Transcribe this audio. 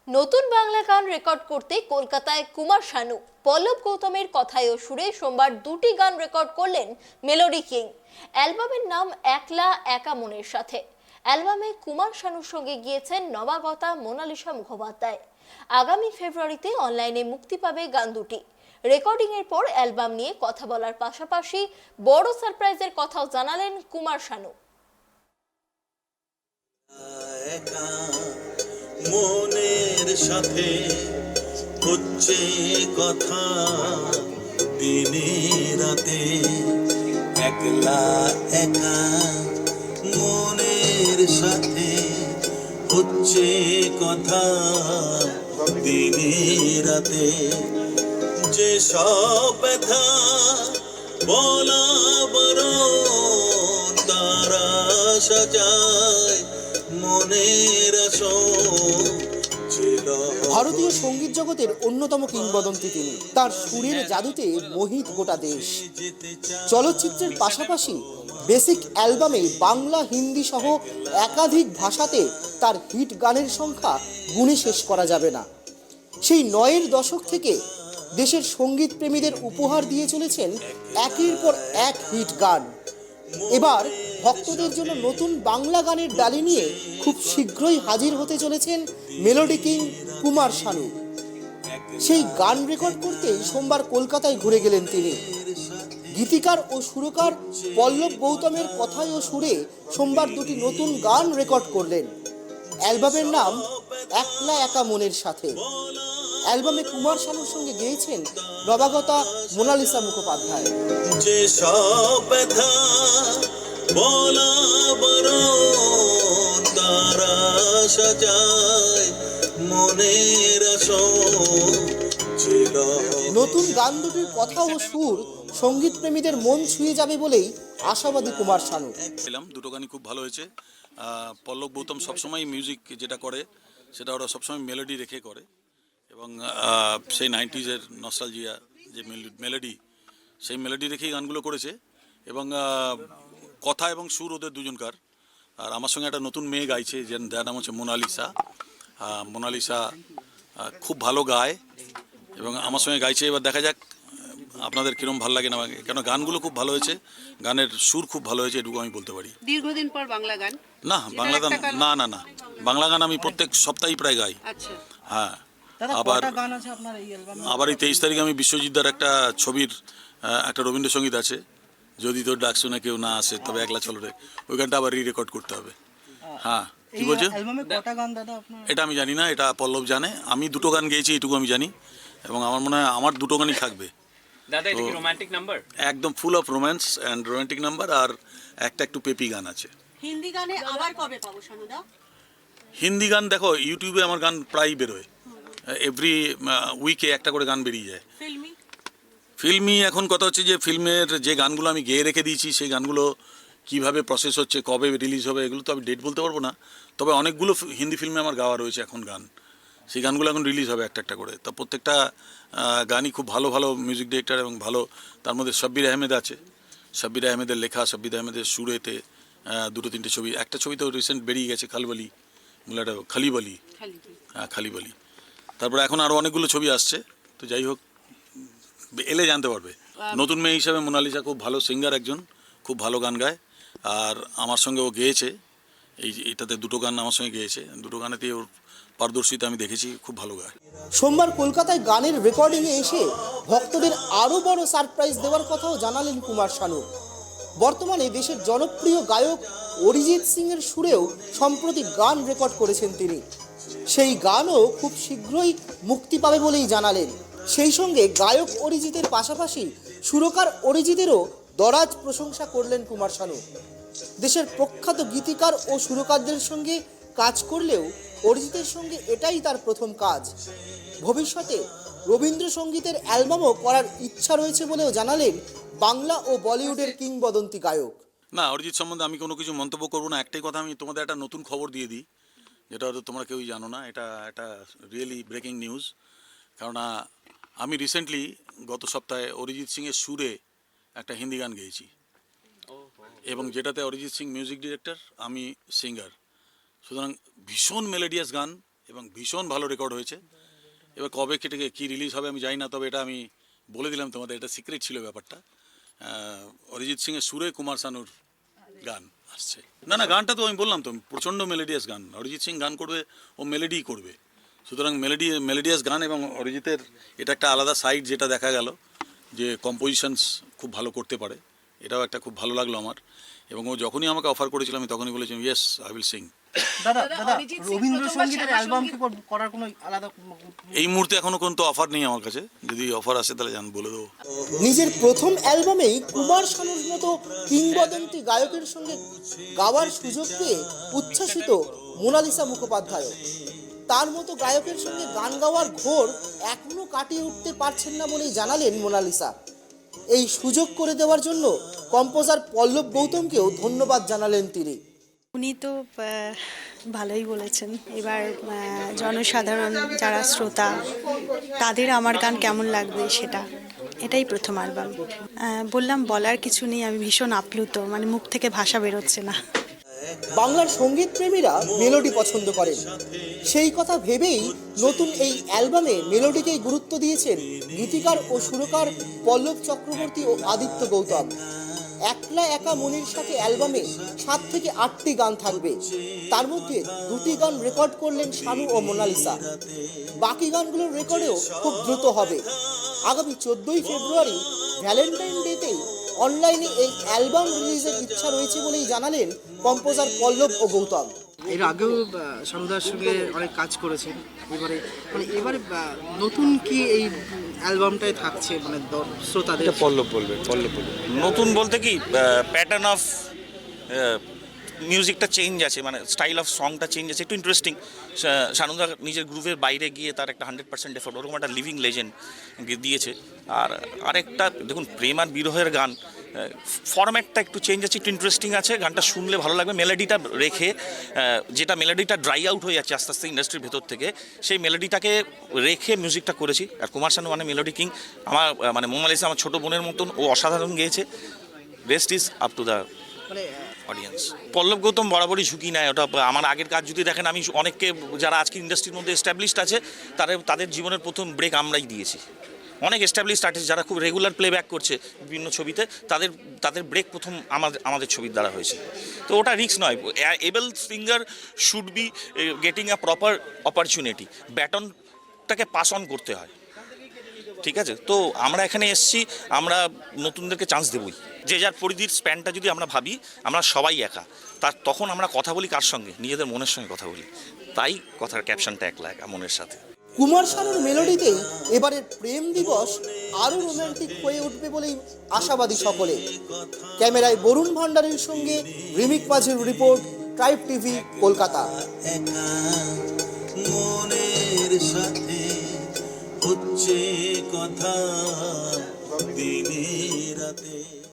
নতুন বাংলা গান রেকর্ড করতে কলকাতায় কুমার শানু পল্লব গৌতমের কথায় ও সুরে সোমবার দুটি গান রেকর্ড করলেন মেলোডি কিং। অ্যালবামের নাম একলা একা মনের সাথে। অ্যালবামে কুমার শানুর সঙ্গে গিয়েছেন নবাগতা মোনালিসা মুখোপাধ্যায়। আগামী ফেব্রুয়ারিতে অনলাইনে মুক্তি পাবে গান দুটি। রেকর্ডিং এর পর অ্যালবাম নিয়ে কথা বলার পাশাপাশি বড় সারপ্রাইজের কথাও জানালেন কুমার শানু। মনের সাথে হচ্ছে কথা দিনে রাতে, একলা একা মনের সাথে হচ্ছে কথা দিনে রাতে, যে সব ব্যথা বলা বারণ তারা সাজায় মনের ভারতীয় সঙ্গীত জগতের অন্যতম কিংবদন্তি তিনি। তার সুরের জাদুতে মোহিত গোটা দেশ। চলচ্চিত্রের পাশাপাশি বেসিক অ্যালবামে বাংলা হিন্দি সহ একাধিক ভাষাতে তার হিট গানের সংখ্যা গুণে শেষ করা যাবে না। সেই ৯-এর দশক থেকে দেশের সঙ্গীত প্রেমীদের উপহার দিয়ে চলেছেন একের পর এক হিট গান। এবার ভক্তদের জন্য নতুন বাংলা গানের ডালি নিয়ে খুব শীঘ্রই হাজির হতে চলেছেন মেলোডি কিং কুমার শানু। সেই গান রেকর্ড করতেই সোমবার কলকাতায় ঘুরে গেলেন তিনি। গীতিকার ও সুরকার পল্লব গৌতমের কথায় ও সুরে সোমবার দুটি নতুন গান রেকর্ড করলেন। অ্যালবামের নাম একলা একা মনের সাথে। অ্যালবামে কুমার শানুর সঙ্গে গেয়েছেন নবাগতা মোনালিসা মুখোপাধ্যায়। যে সব ব্যথা বলা বারণ তারা সাজায় মনের নতুন গান দুটির কথা ও সুর সঙ্গীত প্রেমীদের মন ছুঁয়ে যাবে বলেই আশাবাদী কুমার শানু। দুটো গানই খুব ভালো হয়েছে। পল্লব গৌতম সবসময় মিউজিক যেটা করে সেটা ওরা সবসময় মেলোডি রেখে করে, এবং সেই 90s-এর নস্টালজিয়া যে মেলোডি, সেই মেলোডি রেখেই গানগুলো করেছে। এবং কথা এবং সুর ওদের দুজনকার। আর আমার সঙ্গে একটা নতুন মেয়ে গাইছে, যার নাম হচ্ছে মোনালিসা। মোনালিসা খুব ভালো গায় এবং আমার সঙ্গে গাইছে। এবার দেখা যাক আপনাদের কিরম ভালো লাগে না, কেন গানগুলো খুব ভালো হয়েছে, গানের সুর খুব ভালো হয়েছে, এটুকু আমি বলতে পারি। দীর্ঘদিন পর বাংলা গান? না, বাংলা গান না, বাংলা গান আমি প্রত্যেক সপ্তাহেই প্রায় গাই। আচ্ছা, হ্যাঁ। আবার এই 23 তারিখে আমি বিশ্বজিৎদার একটা ছবির একটা রবীন্দ্রসঙ্গীত আছে, যদি তোর ডাক শুনে কেউ না আসে তবে একলা চলো রে, ওই গানটা আবার রেকর্ড করতে হবে। হ্যাঁ, কি বলছো? এটা আমি জানি না, এটা পল্লব জানে। আমি দুটো গান গেয়েছি, এটুকু আমি জানি, এবং আমার মনে হয় আমার দুটো গানই থাকবে। দাদা, এটা কি রোমান্টিক নাম্বার? একদম full of romance and romantic number, আর একটা একটু পেপি গান আছে। হিন্দি গানে আবার কবে পাবো শানুদা? হিন্দি গান দেখো, ইউটিউবে আমার গান প্রায় বেরোয়, এভরি উইকে একটা করে গান বেরিয়ে যায়। ফিল্মি এখন কথা হচ্ছে যে ফিল্মের যে গানগুলো আমি গেয়ে রেখে দিয়েছি, সেই গানগুলো কিভাবে প্রসেস হচ্ছে, কবে রিলিজ হবে, এগুলো তো আমি ডেট বলতে পারবো না। তবে অনেকগুলো হিন্দি ফিল্মে আমার গাওয়া রয়েছে এখন গান, সেই গানগুলো এখন রিলিজ হবে একটা একটা করে। তো প্রত্যেকটা গানই খুব ভালো ভালো মিউজিক ডিরেক্টর এবং ভালো, তার মধ্যে শাব্বির আহমেদ আছে। শাব্বির আহমেদের লেখা, শাব্বির আহমেদের সুরেতে দুটো তিনটে ছবি, একটা ছবি তো রিসেন্ট বেরিয়ে গেছে, খালিবালি, খালিবালি, হ্যাঁ খালিবালি। তারপরে এখন আরও অনেকগুলো ছবি আসছে। তো যাই হোক, এলে জানতে পারবে। নতুন মেয়ে হিসাবে মোনালিসা খুব ভালো সিঙ্গার, একজন খুব ভালো গান গায়, আর আমার সঙ্গে ও গেয়েছে। এইটাতে দুটো গান আমার সঙ্গে গেয়েছে, দুটো গানেতেই ওর পারদর্শিতা আমি দেখেছি, খুব ভালো গায়। সোমবার কলকাতায় গানের রেকর্ডিংয়ে এসে ভক্তদের আরও বড় সারপ্রাইজ দেওয়ার কথাও জানালেন কুমার শানু। বর্তমানে দেশের জনপ্রিয় গায়ক অরিজিৎ সিংয়ের সুরেও সম্প্রতি গান রেকর্ড করেছেন তিনি। সেই গানও খুব শীঘ্রই মুক্তি পাবে বলেই জানালেন। সেই সঙ্গে গায়ক অরিজিতের পাশাপাশি সুরকার অরিজিতেরও দরাজ প্রশংসা করলেন কুমার শানু। দেশের প্রখ্যাত গীতিকার ও সুরকারদের সঙ্গে কাজ করলেও অরিজিতের সঙ্গে এটাই তার প্রথম কাজ। ভবিষ্যতে রবীন্দ্রসঙ্গীতের অ্যালবামও করার ইচ্ছা রয়েছে বলেও জানালেন বাংলা ও বলিউডের কিংবদন্তি গায়ক। না, অরিজিৎ সম্বন্ধে আমি কোনো কিছু মন্তব্য করবো না। একটাই কথা আমি তোমাদের একটা নতুন খবর দিয়ে দিই, যেটা হয়তো তোমরা কেউই জানো না। এটা একটা রিয়েলি ব্রেকিং নিউজ। কেননা আমি রিসেন্টলি গত সপ্তাহে অরিজিৎ সিংয়ের সুরে একটা হিন্দি গান গেয়েছি, এবং যেটাতে অরিজিৎ সিং মিউজিক ডিরেক্টর, আমি সিঙ্গার। সুতরাং ভীষণ মেলোডিয়াস গান এবং ভীষণ ভালো রেকর্ড হয়েছে। এবার কবে কেটে কী রিলিজ হবে আমি জানি না, তবে এটা আমি বলে দিলাম তোমাদের, এটা সিক্রেট ছিল ব্যাপারটা। অরিজিৎ সিংয়ের সুরে কুমার শানুর গান আসছে। না না, গানটা তো আমি বললাম তো প্রচণ্ড মেলোডিয়াস গান। অরিজিৎ সিং গান করবে, ও মেলোডিই করবে, সুতরাং মেলোডিয়াস গান। এবং অরিজিতের এটা একটা আলাদা সাইড যেটা দেখা গেল, যে কম্পোজিশনস খুব ভালো করতে পারে, এটাও একটা খুব ভালো লাগলো আমার। এবং ও যখনই আমাকে অফার করেছিল আমি তখনই বলেছিলাম ইয়েস আই উইল সিং। দাদা অরিজিৎ সিং রবীন্দ্রসঙ্গীতের প্রথমবার অ্যালবাম শ্যামা কি করার কোনো আলাদা? এই মুহূর্তে এখনও কোনো তো অফার নেই আমার কাছে, যদি অফার আসে তাহলে বলে দেবো। নিজের প্রথম অ্যালবামেই কুমার শানুর মতো কিংবদন্তি গায়কের সঙ্গে গাওয়ার সুযোগ পেয়ে উচ্ছ্বাসিত মোনালিসা মুখোপাধ্যায়। তার মতো গায়কের সঙ্গে গান গাওয়ার ঘোর এখনো কাটিয়ে উঠতে পারছেন না বলেই জানালেন মোনালিসা। এই সুযোগ করে দেওয়ার জন্য কম্পোজার পল্লব গৌতমকেও ধন্যবাদ জানালেন তিনি। উনি তো ভালোই বলেছেন। এবার জনসাধারণ যারা শ্রোতা, তাদের আমার গান কেমন লাগবে এটাই প্রথম অ্যালবাম। বললাম বলার কিছু নেই, আমি ভীষণ আপ্লুত, মানে মুখ থেকে ভাষা বেরোচ্ছে না। বাংলার সঙ্গীত প্রেমীরা মেলোডি পছন্দ করেন, সেই কথা ভেবেই নতুন এই অ্যালবামে মেলোডিকেই গুরুত্ব দিয়েছেন গীতিকার ও সুরকার পল্লব চক্রবর্তী ও আদিত্য গৌতম। একলা একা মনের সাথে অ্যালবামে 7 থেকে 8টি গান থাকবে, তার মধ্যে 2টি গান রেকর্ড করলেন শানু ও মোনালিসা। বাকি গানগুলোর রেকর্ডেও খুব দ্রুত হবে। আগামী 14ই ফেব্রুয়ারি ভ্যালেন্টাইন ডেতেই অনলাইনে এই অ্যালবাম রিলিজের ইচ্ছা রয়েছে বলেই জানালেন কম্পোজার পল্লব ও গৌতম। এর আগেও শানুদার সঙ্গে অনেক কাজ করেছেন, এবারে নতুন কি এই অ্যালবামটায় থাকছে, মানে শ্রোতাদের? পল্লব বলবে। নতুন বলতে কি, প্যাটার্ন অফ মিউজিকটা চেঞ্জ আছে, মানে স্টাইল অফ সংটা চেঞ্জ আছে, একটু ইন্টারেস্টিং। শানুদা নিজের গ্রুপের বাইরে গিয়ে তার একটা 100% এফোর্ট, ওরকম একটা লিভিং লেজেন্ড দিয়েছে। আর আরেকটা দেখুন, প্রেম আর বিরহের গান, ফরম্যাটটা একটু চেঞ্জ আছে, একটু ইন্টারেস্টিং আছে, গানটা শুনলে ভালো লাগবে। মেলোডিটা রেখে, যেটা মেলোডিটা ড্রাই আউট হয়ে যাচ্ছে আস্তে আস্তে ইন্ডাস্ট্রির ভেতর থেকে, সেই মেলোডিটাকে রেখে মিউজিকটা করেছি। আর কুমার শানু মানে মেলোডি কিং। আমার মানে মোনালিসা আমার ছোটো বোনের মতন, ও অসাধারণ গেয়েছে। Rest is up to the audience. Pallab Gautam বরাবরই ঝুঁকি নেয়, ওটা আমার আগের কাজ যদি দেখেন, আমি অনেককে যারা আজকে ইন্ডাস্ট্রির মধ্যে এস্টাবলিশড আছে, তাদের জীবনের প্রথম ব্রেক আমরাই দিয়েছি। অনেক এস্টাবলিশড আর্টিস্ট যারা খুব রেগুলার প্লেব্যাক করছে বিভিন্ন ছবিতে, তাদের ব্রেক প্রথম আমাদের ছবির দ্বারা হয়েছে। তো ওটা রিস্ক নয়। Able singer should be getting a proper opportunity, ব্যাটনটাকে পাস অন করতে হয়, ঠিক আছে? তো আমরা এখানে এসছি, আমরা নতুনদেরকে চান্স দেবই। যে যার পরিধির স্প্যানটা যদি আমরা ভাবি, আমরা সবাই একা, তখন আমরা কথা বলি কার সঙ্গে? নিজেদের মনের সঙ্গে কথা বলি। তাই কথার ক্যাপশনটা একলা একা মনের সাথে। কুমার শানুর মেলোডিতেই এবারের প্রেম দিবস আরো রোমান্টিক হয়ে উঠবে বলেই আশাবাদী সকলে। ক্যামেরায় বরুণ ভান্ডারীর সঙ্গে রিমিক মাঝির রিপোর্ট, ট্রাইব টিভি, কলকাতা। মনের সাথে হচ্ছে কথা দিনে রাতে।